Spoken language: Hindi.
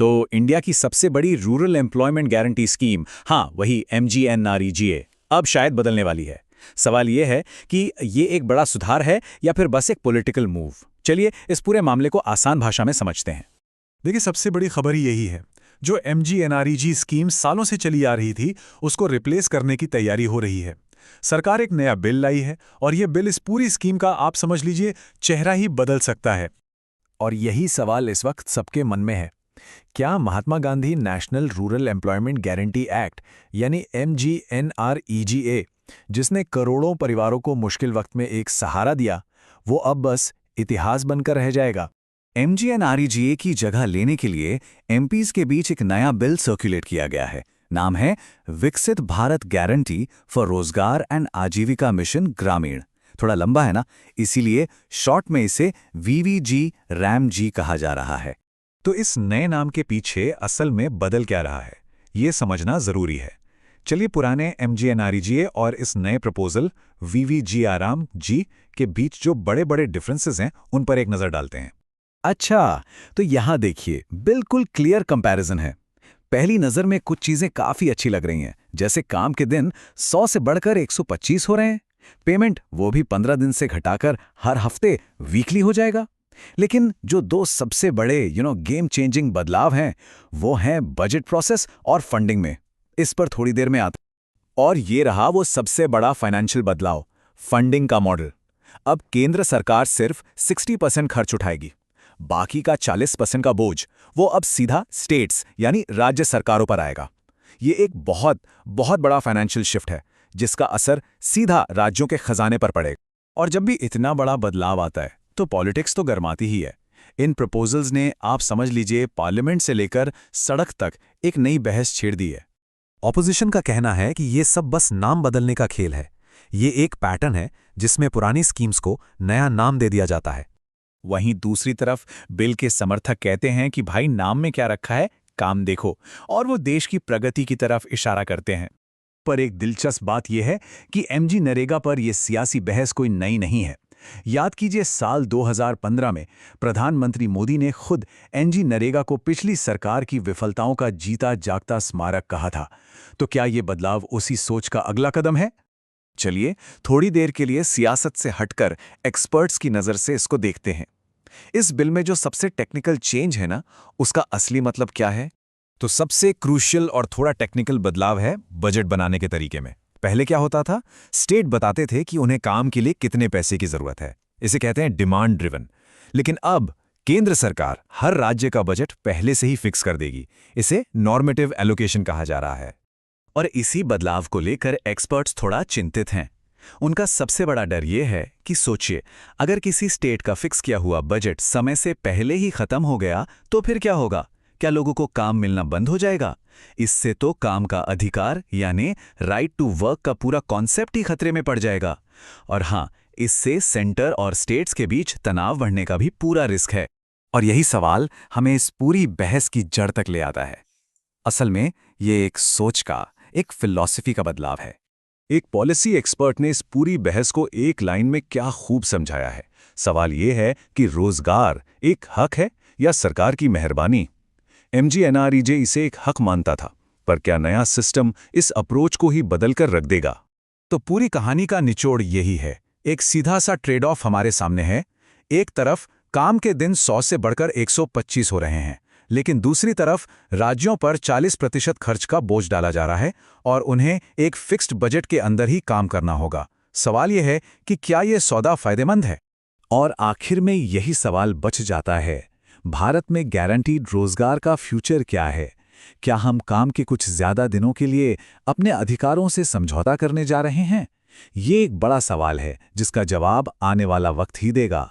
तो इंडिया की सबसे बड़ी रूरल एम्प्लॉयमेंट गारंटी स्कीम, हाँ वही MGNREGA, अब शायद बदलने वाली है। सवाल ये है कि ये एक बड़ा सुधार है या फिर बस एक पॉलिटिकल मूव। चलिए इस पूरे मामले को आसान भाषा में समझते हैं। देखिए, सबसे बड़ी खबर ही यही है। जो MGNREG स्कीम सालों से चली आ रही थी, उसको रिप्लेस करने की तैयारी हो रही है। सरकार एक नया बिल लाई है और ये बिल इस पूरी स्कीम का, आप समझ लीजिए, चेहरा ही बदल सकता है। और यही सवाल इस वक्त सबके मन में है। क्या Mahatma Gandhi National Rural Employment Guarantee Act यानी MGNREGA, जिसने करोड़ों परिवारों को मुश्किल वक्त में एक सहारा दिया, वो अब बस इतिहास बनकर रह जाएगा? MGNREGA की जगह लेने के लिए MPs के बीच एक नया बिल सर्कुलेट किया गया है। नाम है विकसित भारत गारंटी फॉर रोजगार एंड आजीविका मिशन ग्रामीण। थोड़ा लंबा है ना, इसीलिए शॉर्ट में इसे VVG-RAM-G कहा जा रहा है। तो इस नए नाम के पीछे असल में बदल क्या रहा है, ये समझना जरूरी है। चलिए पुराने MGNREGA और इस नए प्रपोजल VVG-RAM-G के बीच जो बड़े बड़े डिफरेंसेस हैं, उन पर एक नजर डालते हैं। अच्छा, तो यहाँ देखिए, बिल्कुल क्लियर कंपैरिजन है। पहली नज़र में कुछ चीज़ें काफ़ी अच्छी लग रही हैं, जैसे काम के दिन 100 से बढ़कर 125 हो रहे हैं। पेमेंट वो भी 15 दिन से घटाकर हर हफ्ते वीकली हो जाएगा। लेकिन जो दो सबसे बड़े गेम चेंजिंग बदलाव हैं, वो हैं बजट प्रोसेस और फंडिंग में। इस पर थोड़ी देर में आता। और ये रहा वो सबसे बड़ा फाइनेंशियल बदलाव, फंडिंग का मॉडल। अब केंद्र सरकार सिर्फ 60% खर्च उठाएगी, बाकी का 40% का बोझ वो अब सीधा स्टेट्स यानी राज्य सरकारों पर आएगा। ये एक बहुत बहुत बड़ा फाइनेंशियल शिफ्ट है, जिसका असर सीधा राज्यों के खजाने पर पड़ेगा। और जब भी इतना बड़ा बदलाव आता है, तो पॉलिटिक्स तो गरमाती ही है। इन प्रपोजल्स ने, आप समझ लीजिए, पार्लियामेंट से लेकर सड़क तक एक नई बहस छेड़ दी है। ऑपोजिशन का कहना है कि ये सब बस नाम बदलने का खेल है। ये एक पैटर्न है जिसमें पुरानी स्कीम्स को नया नाम दे दिया जाता है। वहीं दूसरी तरफ बिल के समर्थक कहते हैं कि भाई नाम में क्या रखा है, काम देखो, और वो देश की प्रगति की तरफ इशारा करते हैं। पर एक दिलचस्प बात यह है कि MGNREGA पर यह सियासी बहस कोई नई नहीं है। याद कीजिए, साल 2015 में प्रधानमंत्री मोदी ने खुद MGNREGA को पिछली सरकार की विफलताओं का जीता जागता स्मारक कहा था। तो क्या ये बदलाव उसी सोच का अगला कदम है? चलिए थोड़ी देर के लिए सियासत से हटकर एक्सपर्ट्स की नज़र से इसको देखते हैं। इस बिल में जो सबसे टेक्निकल चेंज है ना, उसका असली मतलब क्या है? तो सबसे क्रूशियल और थोड़ा टेक्निकल बदलाव है बजट बनाने के तरीके में। पहले क्या होता था, स्टेट बताते थे कि उन्हें काम के लिए कितने पैसे की जरूरत है, इसे कहते हैं डिमांड ड्रिवन। लेकिन अब केंद्र सरकार हर राज्य का बजट पहले से ही फिक्स कर देगी। इसे नॉर्मेटिव एलोकेशन कहा जा रहा है। और इसी बदलाव को लेकर एक्सपर्ट्स थोड़ा चिंतित हैं। उनका सबसे बड़ा डर यह है कि सोचिए, अगर किसी स्टेट का फिक्स किया हुआ बजट समय से पहले ही खत्म हो गया तो फिर क्या होगा? क्या लोगों को काम मिलना बंद हो जाएगा? इससे तो काम का अधिकार यानी राइट टू वर्क का पूरा कॉन्सेप्ट ही खतरे में पड़ जाएगा। और हाँ, इससे सेंटर और स्टेट्स के बीच तनाव बढ़ने का भी पूरा रिस्क है। और यही सवाल हमें इस पूरी बहस की जड़ तक ले आता है। असल में ये एक सोच का, एक फिलॉसफी का बदलाव है। एक पॉलिसी एक्सपर्ट ने इस पूरी बहस को एक लाइन में क्या खूब समझाया है। सवाल ये है कि रोजगार एक हक है या सरकार की मेहरबानी? MGNREGA इसे एक हक मानता था, पर क्या नया सिस्टम इस अप्रोच को ही बदलकर रख देगा? तो पूरी कहानी का निचोड़ यही है। एक सीधा सा ट्रेड ऑफ हमारे सामने है। एक तरफ काम के दिन 100 से बढ़कर 125 हो रहे हैं, लेकिन दूसरी तरफ राज्यों पर 40% खर्च का बोझ डाला जा रहा है और उन्हें एक फिक्स्ड बजट के अंदर ही काम करना होगा। सवाल यह है कि क्या यह सौदा फायदेमंद है? और आखिर में यही सवाल बच जाता है, भारत में गारंटीड रोजगार का फ्यूचर क्या है? क्या हम काम के कुछ ज्यादा दिनों के लिए अपने अधिकारों से समझौता करने जा रहे हैं? ये एक बड़ा सवाल है जिसका जवाब आने वाला वक्त ही देगा।